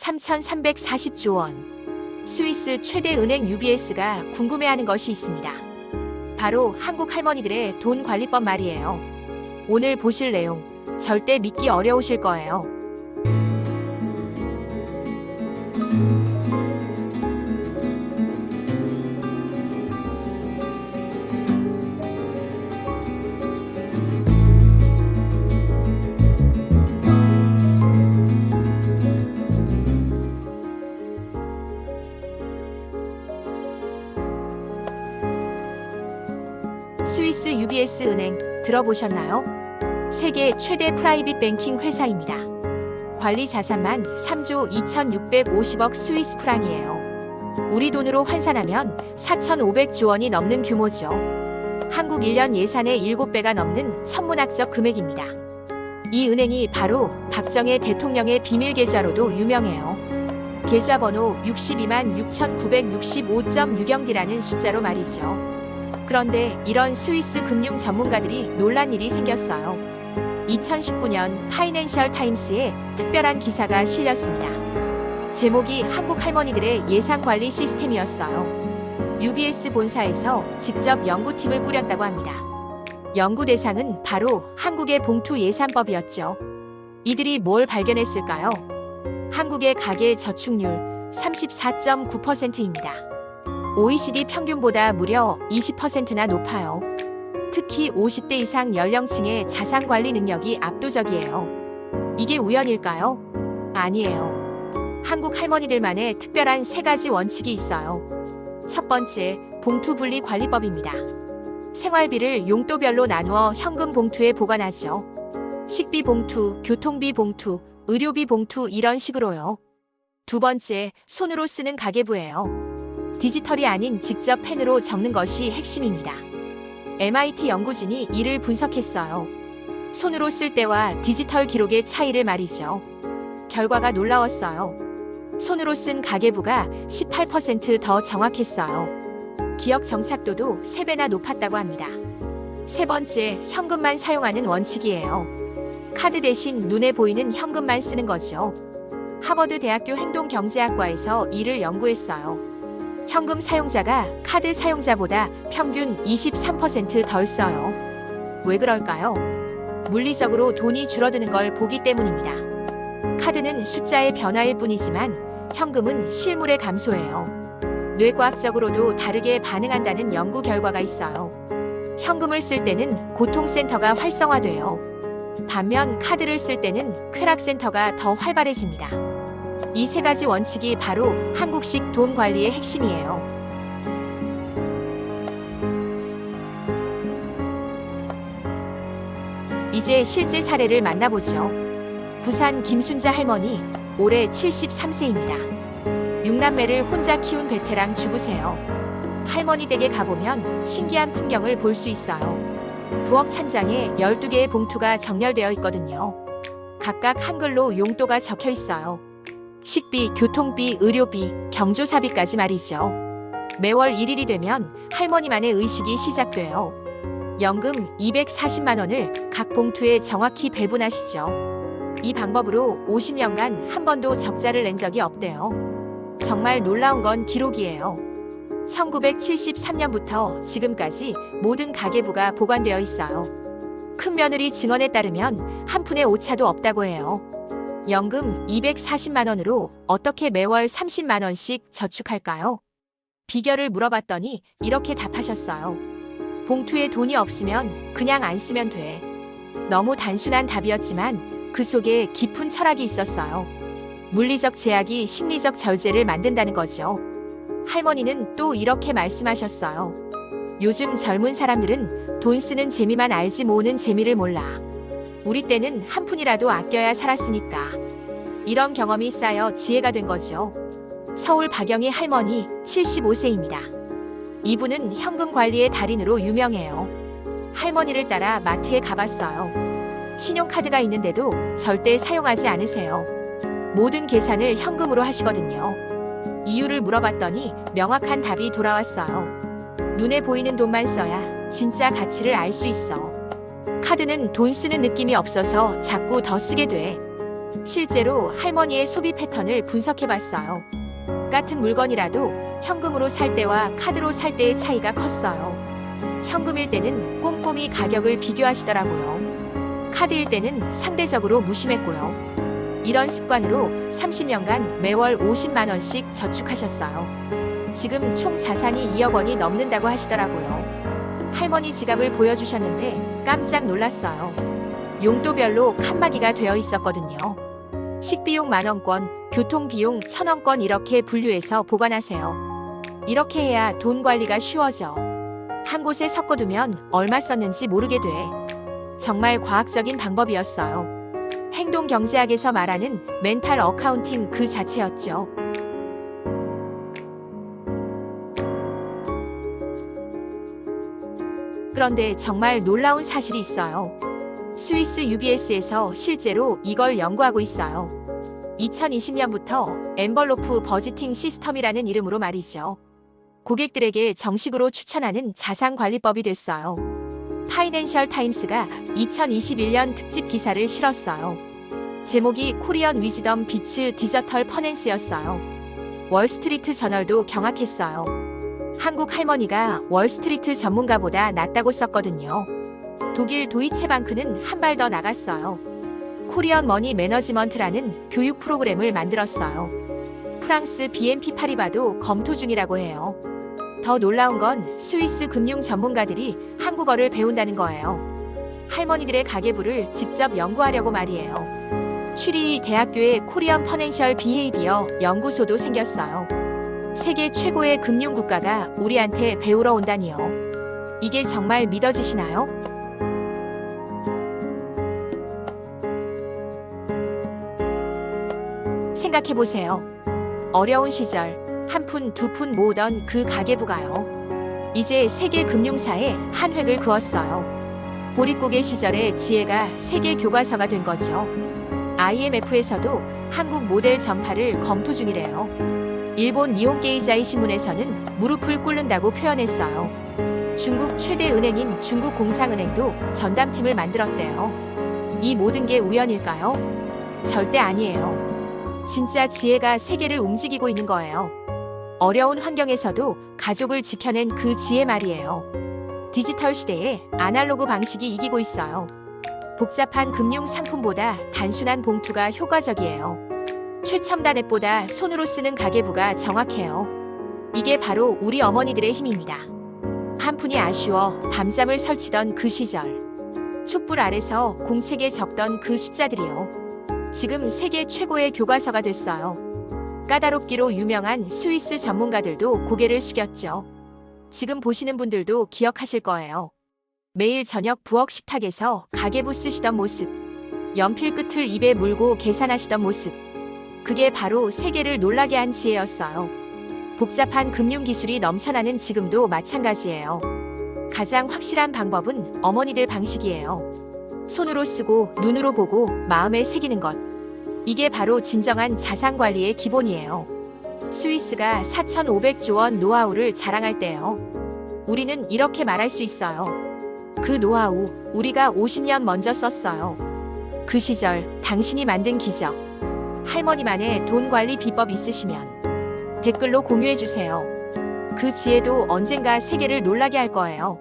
3,340조 원. 스위스 최대 은행 UBS가 궁금해하는 것이 있습니다. 바로 한국 할머니들의 돈 관리법 말이에요. 오늘 보실 내용 절대 믿기 어려우실 거예요. 스위스 UBS 은행 들어보셨나요? 세계 최대 프라이빗 뱅킹 회사입니다. 관리 자산만 3조 2,650억 스위스 프랑이에요. 우리 돈으로 환산하면 4,500조 원이 넘는 규모죠. 한국 1년 예산의 7배가 넘는 천문학적 금액입니다. 이 은행이 바로 박정희 대통령의 비밀 계좌로도 유명해요. 계좌번호 626,965.6영디라는 숫자로 말이죠. 그런데 이런 스위스 금융 전문가들이 놀란 일이 생겼어요. 2019년 파이낸셜 타임스에 특별한 기사가 실렸습니다. 제목이 한국 할머니들의 예산 관리 시스템이었어요. UBS 본사에서 직접 연구팀을 꾸렸다고 합니다. 연구 대상은 바로 한국의 봉투 예산법이었죠. 이들이 뭘 발견했을까요? 한국의 가계 저축률 34.9%입니다. OECD 평균보다 무려 20%나 높아요. 특히 50대 이상 연령층의 자산 관리 능력이 압도적이에요. 이게 우연일까요? 아니에요. 한국 할머니들만의 특별한 3가지 원칙이 있어요. 첫 번째, 봉투 분리 관리법입니다. 생활비를 용도별로 나누어 현금 봉투에 보관하죠. 식비 봉투, 교통비 봉투, 의료비 봉투 이런 식으로요. 두 번째, 손으로 쓰는 가계부예요. 디지털이 아닌 직접 펜으로 적는 것이 핵심입니다. MIT 연구진이 이를 분석했어요. 손으로 쓸 때와 디지털 기록의 차이를 말이죠. 결과가 놀라웠어요. 손으로 쓴 가계부가 18% 더 정확했어요. 기억 정착도도 3배나 높았다고 합니다. 세 번째, 현금만 사용하는 원칙이에요. 카드 대신 눈에 보이는 현금만 쓰는 거죠. 하버드 대학교 행동경제학과에서 이를 연구했어요. 현금 사용자가 카드 사용자보다 평균 23% 덜 써요. 왜 그럴까요? 물리적으로 돈이 줄어드는 걸 보기 때문입니다. 카드는 숫자의 변화일 뿐이지만 현금은 실물의 감소예요. 뇌과학적으로도 다르게 반응한다는 연구 결과가 있어요. 현금을 쓸 때는 고통센터가 활성화돼요. 반면 카드를 쓸 때는 쾌락센터가 더 활발해집니다. 이 3가지 원칙이 바로 한국식 돈 관리의 핵심이에요. 이제 실제 사례를 만나보죠. 부산 김순자 할머니, 올해 73세입니다. 6남매를 혼자 키운 베테랑 주부세요. 할머니 댁에 가보면 신기한 풍경을 볼 수 있어요. 부엌 찬장에 12개의 봉투가 정렬되어 있거든요. 각각 한글로 용도가 적혀 있어요. 식비, 교통비, 의료비, 경조사비까지 말이죠. 매월 1일이 되면 할머니만의 의식이 시작돼요. 연금 240만 원을 각 봉투에 정확히 배분하시죠. 이 방법으로 50년간 한 번도 적자를 낸 적이 없대요. 정말 놀라운 건 기록이에요. 1973년부터 지금까지 모든 가계부가 보관되어 있어요. 큰 며느리 증언에 따르면 한 푼의 오차도 없다고 해요. 연금 240만 원으로 어떻게 매월 30만 원씩 저축할까요? 비결을 물어봤더니 이렇게 답하셨어요. 봉투에 돈이 없으면 그냥 안 쓰면 돼. 너무 단순한 답이었지만 그 속에 깊은 철학이 있었어요. 물리적 제약이 심리적 절제를 만든다는 거죠. 할머니는 또 이렇게 말씀하셨어요. 요즘 젊은 사람들은 돈 쓰는 재미만 알지 모으는 재미를 몰라. 우리 때는 한 푼이라도 아껴야 살았으니까. 이런 경험이 쌓여 지혜가 된 거죠. 서울 박영희 할머니 75세입니다. 이분은 현금 관리의 달인으로 유명해요. 할머니를 따라 마트에 가봤어요. 신용카드가 있는데도 절대 사용하지 않으세요. 모든 계산을 현금으로 하시거든요. 이유를 물어봤더니 명확한 답이 돌아왔어요. 눈에 보이는 돈만 써야 진짜 가치를 알 수 있어. 카드는 돈 쓰는 느낌이 없어서 자꾸 더 쓰게 돼. 실제로 할머니의 소비 패턴을 분석해봤어요. 같은 물건이라도 현금으로 살 때와 카드로 살 때의 차이가 컸어요. 현금일 때는 꼼꼼히 가격을 비교하시더라고요. 카드일 때는 상대적으로 무심했고요. 이런 습관으로 30년간 매월 50만 원씩 저축하셨어요. 지금 총 자산이 2억 원이 넘는다고 하시더라고요. 할머니 지갑을 보여주셨는데 깜짝 놀랐어요. 용도별로 칸막이가 되어 있었거든요. 식비용 만원권, 교통비용 1,000원권 이렇게 분류해서 보관하세요. 이렇게 해야 돈 관리가 쉬워져. 한 곳에 섞어두면 얼마 썼는지 모르게 돼. 정말 과학적인 방법이었어요. 행동경제학에서 말하는 멘탈 어카운팅 그 자체였죠. 그런데 정말 놀라운 사실이 있어요. 스위스 UBS에서 실제로 이걸 연구하고 있어요. 2020년부터 엔벌로프 버지팅 시스템이라는 이름으로 말이죠. 고객들에게 정식으로 추천하는 자산관리법이 됐어요. 파이낸셜 타임스가 2021년 특집 기사를 실었어요. 제목이 코리안 위즈덤 비츠 디저털 퍼넨스였어요. 월스트리트 저널도 경악했어요. 한국 할머니가 월스트리트 전문가보다 낫다고 썼거든요. 독일 도이체방크는 한 발 더 나갔어요. 코리안 머니 매너지먼트라는 교육 프로그램을 만들었어요. 프랑스 BNP 파리바도 검토 중이라고 해요. 더 놀라운 건 스위스 금융 전문가들이 한국어를 배운다는 거예요. 할머니들의 가계부를 직접 연구하려고 말이에요. 추리히 대학교에 코리안 퍼넨셜 비헤이비어 연구소도 생겼어요. 세계 최고의 금융 국가가 우리한테 배우러 온다니요. 이게 정말 믿어지시나요? 생각해보세요. 어려운 시절 한 푼, 두 푼 모으던 그 가계부가요. 이제 세계 금융사에 한 획을 그었어요. 보릿고개 시절의 지혜가 세계 교과서가 된 거죠. IMF에서도 한국 모델 전파를 검토 중이래요. 일본 니혼게이자이 신문에서는 무릎을 꿇는다고 표현했어요. 중국 최대 은행인 중국공상은행도 전담팀을 만들었대요. 이 모든 게 우연일까요? 절대 아니에요. 진짜 지혜가 세계를 움직이고 있는 거예요. 어려운 환경에서도 가족을 지켜낸 그 지혜 말이에요. 디지털 시대에 아날로그 방식이 이기고 있어요. 복잡한 금융 상품보다 단순한 봉투가 효과적이에요. 최첨단 앱보다 손으로 쓰는 가계부가 정확해요. 이게 바로 우리 어머니들의 힘입니다. 한 푼이 아쉬워 밤잠을 설치던 그 시절. 촛불 아래서 공책에 적던 그 숫자들이요. 지금 세계 최고의 교과서가 됐어요. 까다롭기로 유명한 스위스 전문가들도 고개를 숙였죠. 지금 보시는 분들도 기억하실 거예요. 매일 저녁 부엌 식탁에서 가계부 쓰시던 모습, 연필 끝을 입에 물고 계산하시던 모습. 그게 바로 세계를 놀라게 한 지혜였어요. 복잡한 금융기술이 넘쳐나는 지금도 마찬가지예요. 가장 확실한 방법은 어머니들 방식이에요. 손으로 쓰고 눈으로 보고 마음에 새기는 것. 이게 바로 진정한 자산관리의 기본이에요. 스위스가 4,500조 원 노하우를 자랑할 때요. 우리는 이렇게 말할 수 있어요. 그 노하우 우리가 50년 먼저 썼어요. 그 시절 당신이 만든 기적. 할머니만의 돈 관리 비법 있으시면 댓글로 공유해주세요. 그 지혜도 언젠가 세계를 놀라게 할 거예요.